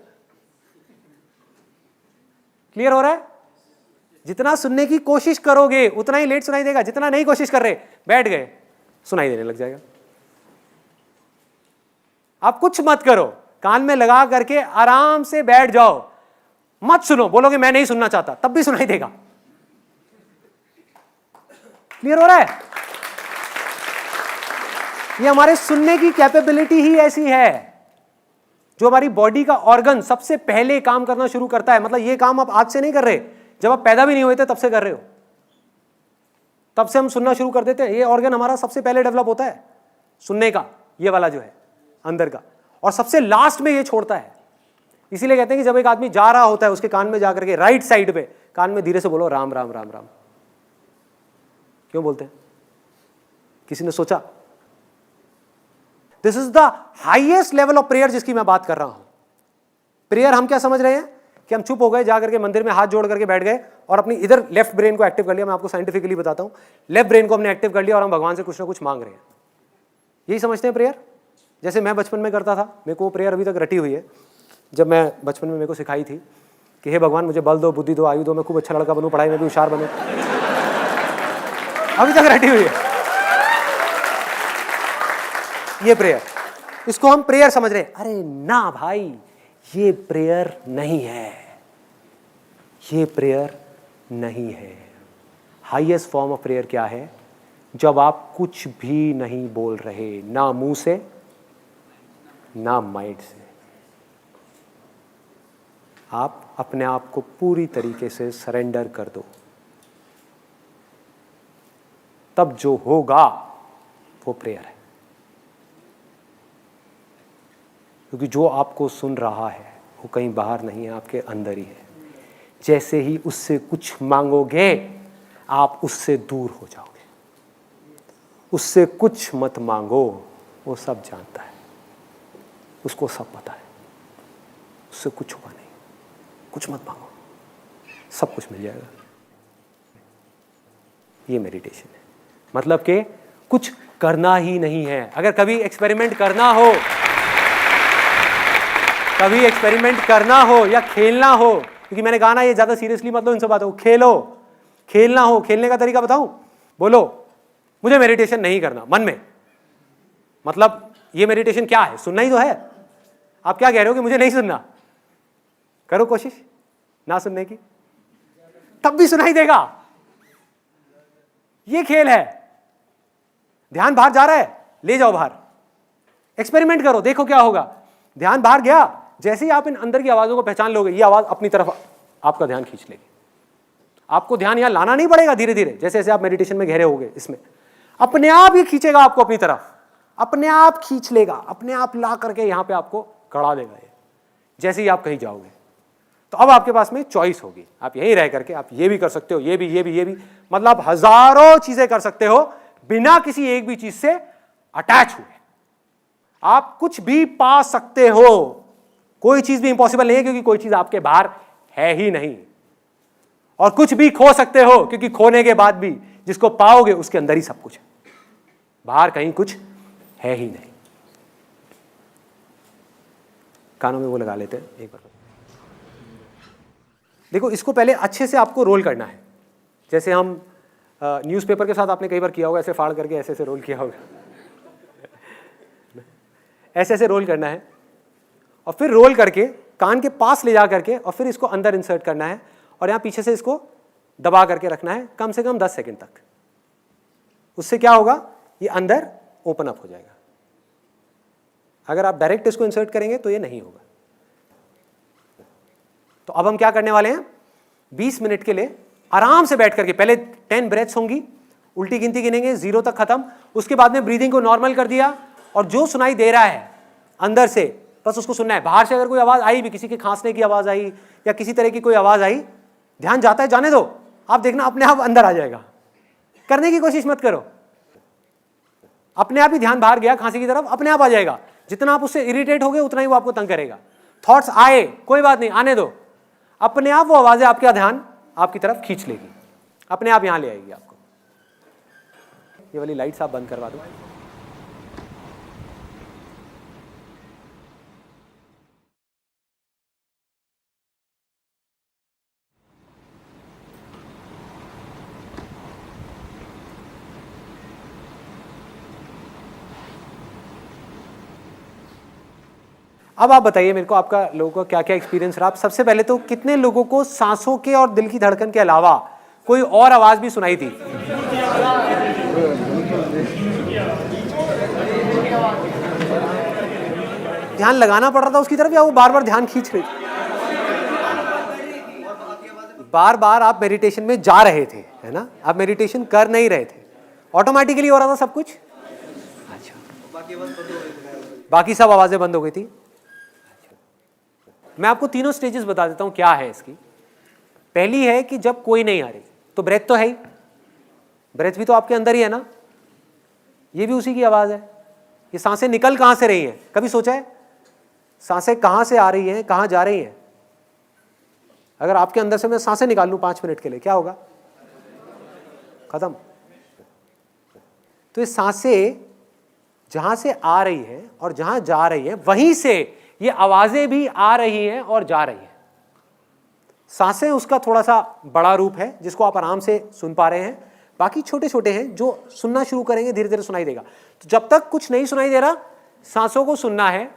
क्लियर हो रहा है? जितना सुनने की कोशिश करोगे उतना ही लेट सुनाई देगा। जितना नहीं कोशिश कर रहे, बैठ गए, सुनाई देने लग जाएगा। आप कुछ मत करो, कान में लगा करके आराम से बैठ जाओ, मत सुनो। बोलोगे मैं नहीं सुनना चाहता, तब भी सुनाई देगा। क्लियर हो रहा है? ये हमारे सुनने की कैपेबिलिटी ही ऐसी है। जो हमारी बॉडी का ऑर्गन सबसे पहले काम करना शुरू करता है, मतलब ये काम आप आज से नहीं कर रहे, जब आप पैदा भी नहीं हुए थे तब से कर रहे हो। तब से हम सुनना शुरू कर देते हैं। ये ऑर्गन हमारा सबसे पहले डेवलप होता है सुनने का, ये वाला जो है अंदर का, और सबसे लास्ट में ये छोड़ता है। इसीलिए कहते हैं कि जब एक आदमी जा रहा होता है उसके कान में जाकर के राइट साइड पे कान में धीरे से बोलो राम राम राम राम। क्यों बोलते हैं? किसी ने सोचा? This is the highest level of prayer जिसकी मैं बात कर रहा हूं। प्रेयर हम क्या समझ रहे हैं कि हम चुप हो गए, जाकर के मंदिर में हाथ जोड़ करके बैठ गए और अपनी इधर लेफ्ट ब्रेन को एक्टिव कर लिया। मैं आपको साइंटिफिकली बताता हूं, लेफ्ट ब्रेन को हमने एक्टिव कर लिया और हम भगवान से कुछ ना कुछ मांग रहे हैं। यही समझते हैं प्रेयर। जैसे मैं बचपन में करता था, मेरे को प्रेयर अभी तक रटी हुई है। जब मैं बचपन में मेरे को सिखाई थी कि हे भगवान मुझे बल दो, बुद्धि दो, आयु दो, मैं खूब अच्छा लड़का बनूं, पढ़ाई में भी होशियार बनूं। अभी तक रटी हुई है ये प्रेयर। इसको हम प्रेयर समझ रहे हैं। अरे ना भाई, ये प्रेयर नहीं है, ये प्रेयर नहीं है। हाईएस्ट फॉर्म ऑफ प्रेयर क्या है? जब आप कुछ भी नहीं बोल रहे, ना मुंह से ना माइंड से, आप अपने आप को पूरी तरीके से सरेंडर कर दो, तब जो होगा वो प्रेयर है। क्योंकि जो आपको सुन रहा है वो कहीं बाहर नहीं है, आपके अंदर ही है। जैसे ही उससे कुछ मांगोगे आप उससे दूर हो जाओगे। उससे कुछ मत मांगो, वो सब जानता है, उसको सब पता है, उससे कुछ हुआ नहीं। कुछ मत मांगो, सब कुछ मिल जाएगा। ये मेडिटेशन है, मतलब कि कुछ करना ही नहीं है। अगर कभी एक्सपेरिमेंट करना हो, कभी एक्सपेरिमेंट करना हो या खेलना हो, क्योंकि मैंने कहा ना ये ज्यादा सीरियसली मत लो इन सब बातों को, खेलो। खेलना हो, खेलने का तरीका बताऊं? बोलो मुझे मेडिटेशन नहीं करना मन में। मतलब ये मेडिटेशन क्या है? सुनना ही तो है। आप क्या कह रहे हो कि मुझे नहीं सुनना? करो कोशिश ना सुनने की, तब भी सुनाई देगा। ये खेल है। ध्यान बाहर जा रहा है, ले जाओ बाहर, एक्सपेरिमेंट करो, देखो क्या होगा। ध्यान बाहर गया, जैसे ही आप इन अंदर की आवाजों को पहचान लोगे, ये आवाज अपनी तरफ आपका ध्यान खींच लेगी। आपको ध्यान यहां लाना नहीं पड़ेगा, धीरे धीरे जैसे जैसे आप मेडिटेशन में गहरे होगे, इसमें अपने आप ही खींचेगा आपको अपनी तरफ, अपने आप खींच लेगा, अपने आप ला करके यहां पे आपको खड़ा देगा ये, जैसे ही आप कहीं जाओगे। तो अब आपके पास में चॉइस होगी, आप यहीं रह करके आप ये भी कर सकते हो, ये भी, मतलब हजारों चीजें कर सकते हो बिना किसी एक भी चीज से अटैच हुए। आप कुछ भी पा सकते हो, कोई चीज भी इंपॉसिबल नहीं है, क्योंकि कोई चीज आपके बाहर है ही नहीं। और कुछ भी खो सकते हो, क्योंकि खोने के बाद भी जिसको पाओगे उसके अंदर ही सब कुछ है, बाहर कहीं कुछ है ही नहीं। कानों में वो लगा लेते हैं एक बार। देखो इसको पहले अच्छे से आपको रोल करना है, जैसे हम न्यूज़पेपर के साथ आपने कई बार किया होगा, ऐसे फाड़ करके ऐसे ऐसे रोल किया होगा। ऐसे ऐसे रोल करना है, और फिर रोल करके कान के पास ले जा करके, और फिर इसको अंदर इंसर्ट करना है, और यहाँ पीछे से इसको दबा करके रखना है कम से कम 10 सेकंड तक। उससे क्या होगा, ये अंदर ओपन अप हो जाएगा। अगर आप डायरेक्ट इसको इंसर्ट करेंगे तो ये नहीं होगा। तो अब हम क्या करने वाले हैं, 20 मिनट के लिए आराम से बैठ करके, पहले 10 ब्रेथ्स होंगी, उल्टी गिनती गिनेंगे 0 तक खत्म। उसके बाद में ब्रीदिंग को नॉर्मल कर दिया, और जो सुनाई दे रहा है अंदर से बस उसको सुनना है। बाहर से अगर कोई आवाज आई भी, किसी के खांसने की आवाज आई या किसी तरह की कोई आवाज आई, ध्यान जाता है जाने दो, आप देखना अपने आप अंदर आ जाएगा। करने की कोशिश मत करो, अपने आप ही ध्यान बाहर गया खांसी की तरफ, अपने आप आ जाएगा। जितना आप उससे इरिटेट होगे उतना ही वो आपको तंग करेगा। थॉट्स आए, कोई बात नहीं, आने दो, अपने आप वो आवाजें आपका ध्यान आपकी तरफ खींच लेगी, अपने आप यहां ले आएगी आपको। ये वाली लाइट्स आप बंद करवा दो। अब आप बताइए मेरे को, आपका लोगों का क्या क्या एक्सपीरियंस रहा। सबसे पहले तो कितने लोगों को सांसों के और दिल की धड़कन के अलावा कोई और आवाज भी सुनाई थी? ध्यान लगाना पड़ रहा था उसकी तरफ, या वो बार बार ध्यान खींच रही थी? बार बार आप मेडिटेशन में जा रहे थे, है ना, आप मेडिटेशन कर नहीं रहे थे, ऑटोमेटिकली हो रहा था सब कुछ। अच्छा, बाकी सब आवाजें बंद हो गई थी। मैं आपको तीनों स्टेजेस बता देता हूं क्या है इसकी। पहली है कि जब कोई नहीं आ रही, तो ब्रेथ तो है ही, ब्रेथ भी तो आपके अंदर ही है ना, ये भी उसी की आवाज है। ये सांसें निकल कहां से रही हैं, कभी सोचा है सांसें कहां से आ रही हैं, कहां जा रही हैं? अगर आपके अंदर से मैं सांसें निकाल लूं 5 मिनट के लिए, क्या होगा? खत्म। तो ये सांसें जहां से आ रही हैं और जहां जा रही हैं, वहीं से ये आवाजें भी आ रही हैं और जा रही हैं। सांसें उसका थोड़ा सा बड़ा रूप है जिसको आप आराम से सुन पा रहे हैं, बाकी छोटे छोटे हैं जो सुनना शुरू करेंगे धीरे धीरे सुनाई देगा। तो जब तक कुछ नहीं सुनाई दे रहा, सांसों को सुनना है,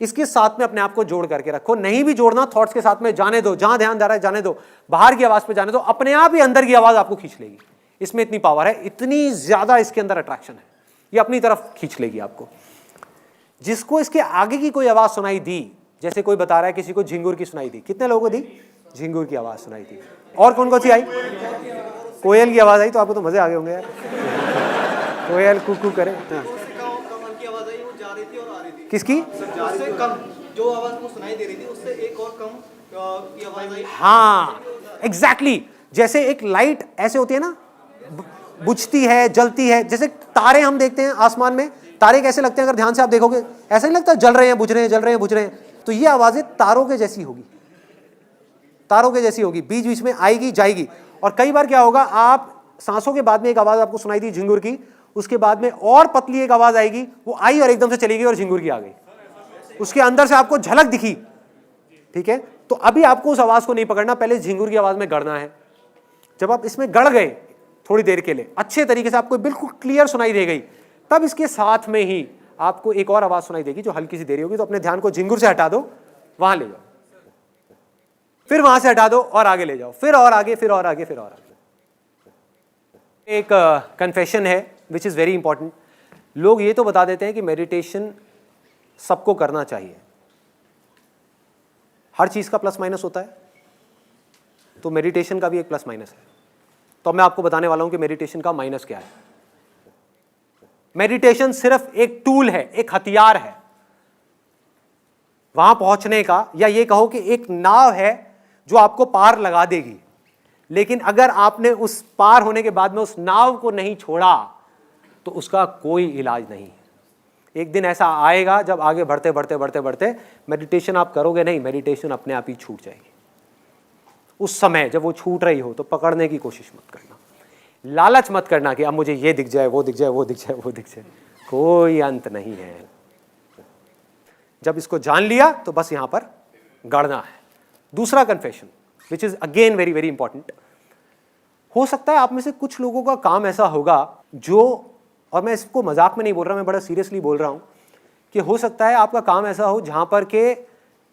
इसके साथ में अपने आप को जोड़ करके रखो। नहीं भी जोड़ना, थॉट्स के साथ में जाने दो, जहां ध्यान जा रहा है जाने दो, बाहर की आवाज पे जाने दो, अपने आप ही अंदर की आवाज आपको खींच लेगी। इसमें इतनी पावर है, इतनी ज्यादा इसके अंदर अट्रैक्शन है, ये अपनी तरफ खींच लेगी आपको। जिसको इसके आगे की कोई आवाज सुनाई दी, जैसे कोई बता रहा है किसी को झिंगुर की सुनाई दी, कितने लोगों को दी? झिंगुर की आवाज सुनाई दी। और कौन कौन सी आई? कोयल की आवाज आई, तो आपको तो मजे आ गए होंगे यार। कोयल कुकू करे। हाँ। कमल की आवाज आई, वो जा रही थी और आ रही थी। किसकी? उससे कम जो आवाज को सुनाई दे रही थी उससे एक और कम की आवाज आई। हाँ एग्जैक्टली, जैसे एक लाइट ऐसे होती है ना, बुझती है, जलती है। जैसे तारे हम देखते हैं आसमान में, तारे कैसे लगते हैं अगर ध्यान से आप देखोगे? ऐसा नहीं लगता जल रहे हैं बुझ रहे हैं, जल रहे हैं बुझ रहे हैं। तो ये आवाजें तारों के जैसी होगी, तारों के जैसी होगी, बीच बीच में आएगी जाएगी। और कई बार क्या होगा, आप सांसों के बाद में एक आवाज आपको सुनाई दी झिंगुर की, उसके बाद में और पतली एक आवाज आएगी, वो आई और एकदम से चली गई और झिंगुर की आ गई। उसके अंदर से आपको झलक दिखी, ठीक है? तो अभी आपको उस आवाज को नहीं पकड़ना, पहले झिंगुर की आवाज में गड़ना है। जब आप इसमें गड़ गए थोड़ी देर के लिए, अच्छे तरीके से आपको बिल्कुल क्लियर सुनाई दे गई, तब इसके साथ में ही आपको एक और आवाज सुनाई देगी जो हल्की सी देरी होगी। तो अपने ध्यान को झिंगुर से हटा दो, वहां ले जाओ, फिर वहां से हटा दो और आगे ले जाओ, फिर और आगे, फिर और आगे, फिर और आगे। एक कन्फेशन है विच इज वेरी इंपॉर्टेंट। लोग ये तो बता देते हैं कि मेडिटेशन सबको करना चाहिए, हर चीज का प्लस माइनस होता है, तो मेडिटेशन का भी एक प्लस माइनस है। तो मैं आपको बताने वाला हूं कि मेडिटेशन का माइनस क्या है। मेडिटेशन सिर्फ एक टूल है, एक हथियार है वहां पहुंचने का, या ये कहो कि एक नाव है जो आपको पार लगा देगी। लेकिन अगर आपने उस पार होने के बाद में उस नाव को नहीं छोड़ा तो उसका कोई इलाज नहीं है। एक दिन ऐसा आएगा जब आगे बढ़ते बढ़ते बढ़ते बढ़ते मेडिटेशन आप करोगे नहीं, मेडिटेशन अपने आप ही छूट जाएगी। उस समय जब वो छूट रही हो तो पकड़ने की कोशिश मत करना, लालच मत करना कि अब मुझे ये दिख जाए, वो दिख जाए, वो दिख जाए, वो दिख जाए। कोई अंत नहीं है। जब इसको जान लिया तो बस यहां पर गड़ना है। दूसरा confession which is again very very important. हो सकता है आप में से कुछ लोगों का काम ऐसा होगा जो, और मैं इसको मजाक में नहीं बोल रहा, मैं बड़ा सीरियसली बोल रहा हूं, कि हो सकता है आपका काम ऐसा हो जहां पर के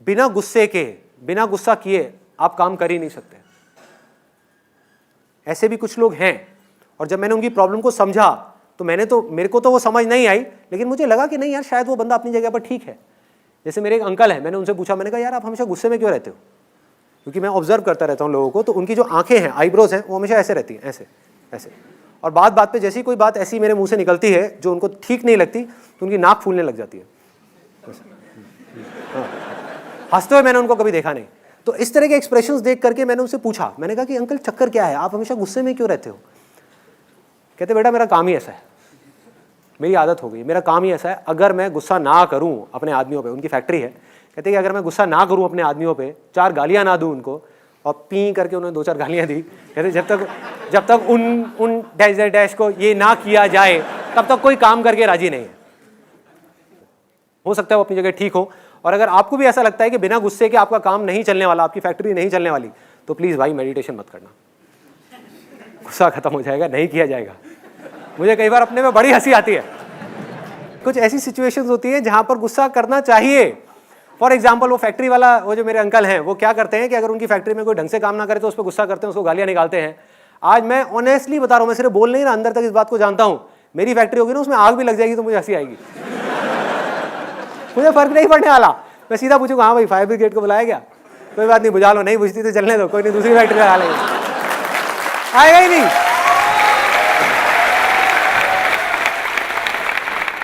बिना गुस्से के, बिना गुस्सा किए आप काम कर ही नहीं सकते। ऐसे भी कुछ लोग हैं। और जब मैंने उनकी प्रॉब्लम को समझा तो मेरे को तो वो समझ नहीं आई, लेकिन मुझे लगा कि नहीं यार, शायद वो बंदा अपनी जगह पर ठीक है। जैसे मेरे एक अंकल है, मैंने उनसे पूछा, मैंने कहा यार आप हमेशा गुस्से में क्यों रहते हो? क्योंकि मैं ऑब्जर्व करता रहता हूँ लोगों को, तो उनकी जो आंखें हैं, आईब्रोज हैं, वो हमेशा ऐसे रहती हैं, ऐसे ऐसे। और बात बात पे जैसी कोई बात ऐसी मेरे मुंह से निकलती है जो उनको ठीक नहीं लगती, तो उनकी नाक फूलने लग जाती है। हंसते हुए मैंने उनको कभी देखा नहीं। तो इस तरह के एक्सप्रेशंस देख करके मैंने उनसे पूछा, मैंने कहा कि अंकल चक्कर क्या है, आप हमेशा गुस्से में क्यों रहते हो? कहते बेटा मेरा काम ही ऐसा है, मेरी आदत हो गई, मेरा काम ही ऐसा है, अगर मैं गुस्सा ना करूं अपने आदमियों पे, उनकी फैक्ट्री है, कहते कि अगर मैं गुस्सा ना करूं अपने आदमियों पे, 4 गालियां ना दूं उनको, और पी करके उन्होंने 2-4 गालियां दी। कहते जब तक उन डैश को ये ना किया जाए तब तक कोई काम करके राजी नहीं है। हो सकता है वो अपनी जगह ठीक हो। और अगर आपको भी ऐसा लगता है कि बिना गुस्से के आपका काम नहीं चलने वाला, आपकी फैक्ट्री नहीं चलने वाली, तो प्लीज भाई मेडिटेशन मत करना, गुस्सा खत्म हो जाएगा, नहीं किया जाएगा। मुझे कई बार अपने में बड़ी हंसी आती है। कुछ ऐसी सिचुएशंस होती है जहां पर गुस्सा करना चाहिए। फॉर एग्जाम्पल, वो फैक्ट्री वाला, वो जो मेरे अंकल हैं, वो क्या करते हैं कि अगर उनकी फैक्ट्री में कोई ढंग से काम ना करे तो उस पर गुस्सा करते हैं, उसको गालियां निकालते हैं। आज मैं ऑनेस्टली बता रहा हूं, मैं सिर्फ बोल नहीं रहा, अंदर तक इस बात को जानता हूं, मेरी फैक्ट्री होगी ना, उसमें आग भी लग जाएगी तो मुझे हंसी आएगी। मुझे फर्क नहीं पड़ने वाला, मैं सीधा पूछूंगा हाँ भाई फायर ब्रिगेड को बुलाया गया, कोई बात नहीं बुझा लो, नहीं बुझती तो चलने दो, कोई नहीं दूसरी फैक्ट्री लगा लेंगे, आएगा ही नहीं।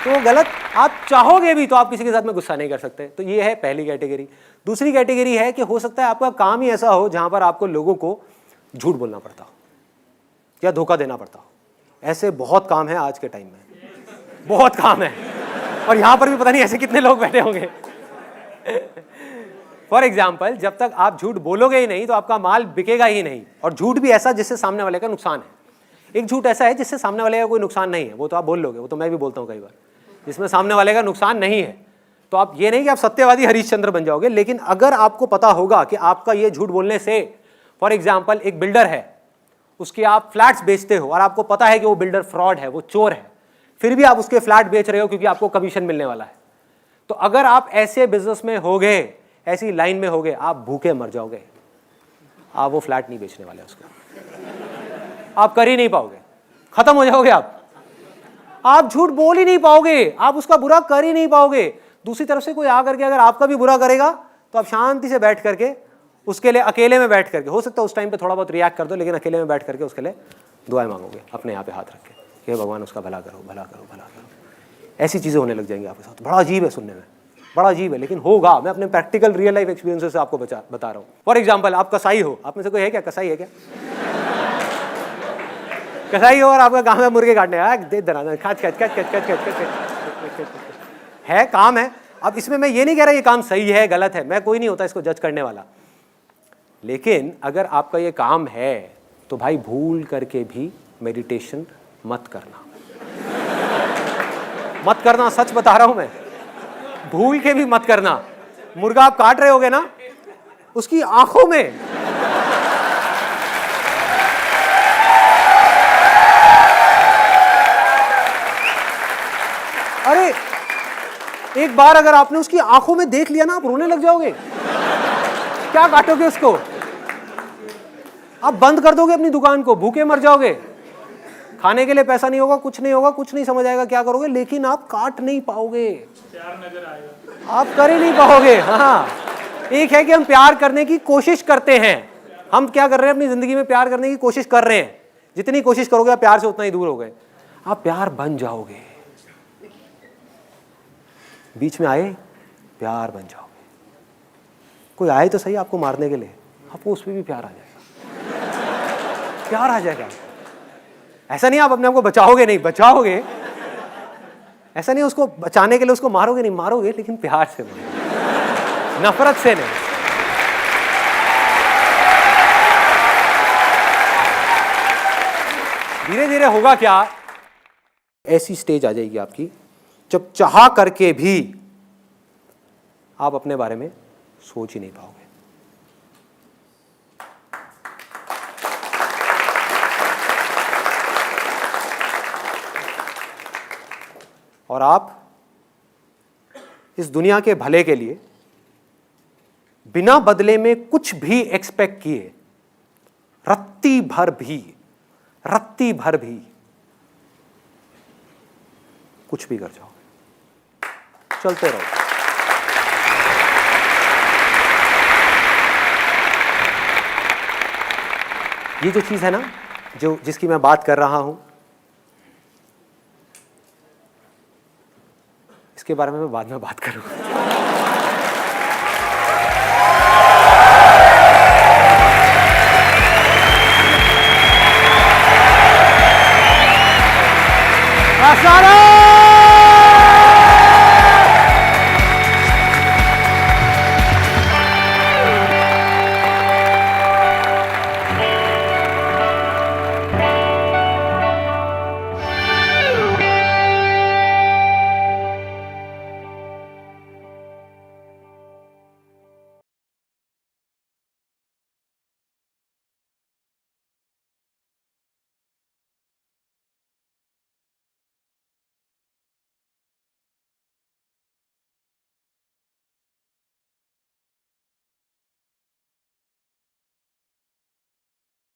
तो गलत, आप चाहोगे भी तो आप किसी के साथ में गुस्सा नहीं कर सकते। तो ये है पहली कैटेगरी। दूसरी कैटेगरी है कि हो सकता है आपका काम ही ऐसा हो जहां पर आपको लोगों को झूठ बोलना पड़ता हो या धोखा देना पड़ता हो। ऐसे बहुत काम है आज के टाइम में, बहुत काम है, और यहां पर भी पता नहीं ऐसे कितने लोग बैठे होंगे। फॉर एग्जाम्पल, जब तक आप झूठ बोलोगे ही नहीं तो आपका माल बिकेगा ही नहीं। और झूठ भी ऐसा जिससे सामने वाले का नुकसान है। एक झूठ ऐसा है जिससे सामने वाले का कोई नुकसान नहीं है, वो तो आप बोल लोगे, वो तो मैं भी बोलता हूँ कई बार, जिसमें सामने वाले का नुकसान नहीं है। तो आप ये नहीं कि आप सत्यवादी हरिश्चंद्र बन जाओगे, लेकिन अगर आपको पता होगा कि आपका ये झूठ बोलने से, फॉर एग्जाम्पल एक बिल्डर है, उसके आप फ्लैट्स बेचते हो और आपको पता है कि वो बिल्डर फ्रॉड है, वो चोर है, फिर भी आप उसके फ्लैट बेच रहे हो क्योंकि आपको कमीशन मिलने वाला है। तो अगर आप ऐसे बिजनेस में होगे, ऐसी लाइन में होगे, आप भूखे मर जाओगे। आप वो फ्लैट नहीं बेचने वाले, उसको आप कर ही नहीं पाओगे, खत्म हो जाओगे आप झूठ बोल ही नहीं पाओगे, आप उसका बुरा कर ही नहीं पाओगे। दूसरी तरफ से कोई आकर के अगर आपका भी बुरा करेगा तो आप शांति से बैठ करके उसके लिए अकेले में बैठ करके, हो सकता है उस टाइम पे थोड़ा बहुत रिएक्ट कर दो, लेकिन अकेले में बैठ करके उसके लिए दुआएं मांगोगे अपने यहाँ पे हाथ रख के, हे भगवान उसका भला करो, भला करो, भला करो। ऐसी चीज़ें होने लग जाएंगी आपके साथ। बड़ा अजीब है सुनने में, बड़ा अजीब है, लेकिन होगा। मैं अपने प्रैक्टिकल रियल लाइफ एक्सपीरियंसेस से आपको बता रहा हूँ। फॉर एग्जाम्पल, आप कसाई हो, आप में से कोई है क्या कसाई है क्या? कसाई हो और आपका काम है मुर्गे काटने, है काम है। अब इसमें मैं ये नहीं कह रहा ये काम सही है गलत है, मैं कोई नहीं होता इसको जज करने वाला, लेकिन अगर आपका ये काम है तो भाई भूल करके भी मेडिटेशन मत करना, मत करना, सच बता रहा हूं मैं, भूल के भी मत करना। मुर्गा आप काट रहे होगे ना, उसकी आंखों में अरे एक बार अगर आपने उसकी आंखों में देख लिया ना, आप रोने लग जाओगे। क्या काटोगे उसको? आप बंद कर दोगे अपनी दुकान को, भूखे मर जाओगे, खाने के लिए पैसा नहीं होगा, कुछ नहीं होगा, कुछ नहीं समझ आएगा क्या करोगे, लेकिन आप काट नहीं पाओगे, प्यार नजर आएगा, आप कर ही नहीं पाओगे। हाँ, एक है कि हम प्यार करने की कोशिश करते हैं, हम क्या कर रहे हैं अपनी जिंदगी में, प्यार करने की कोशिश कर रहे हैं। जितनी कोशिश करोगे आप प्यार से उतना ही दूर हो गए। आप प्यार बन जाओगे, बीच में आए प्यार बन जाओगे। कोई आए तो सही आपको मारने के लिए, आपको उस पर भी प्यार आ जाएगा, प्यार आ जाएगा। ऐसा नहीं आप अपने आप को बचाओगे, नहीं बचाओगे, ऐसा नहीं उसको बचाने के लिए उसको मारोगे, नहीं मारोगे, लेकिन प्यार से मारोगे, नफरत से नहीं। धीरे धीरे होगा क्या, ऐसी स्टेज आ जाएगी आपकी जब चाह करके भी आप अपने बारे में सोच ही नहीं पाओगे। और आप इस दुनिया के भले के लिए बिना बदले में कुछ भी एक्सपेक्ट किए रत्ती भर भी कुछ भी कर जाओगे, चलते रहो। ये जो चीज है ना, जो जिसकी मैं बात कर रहा हूं, इसके बारे में मैं बाद में बात करूंगा। सारा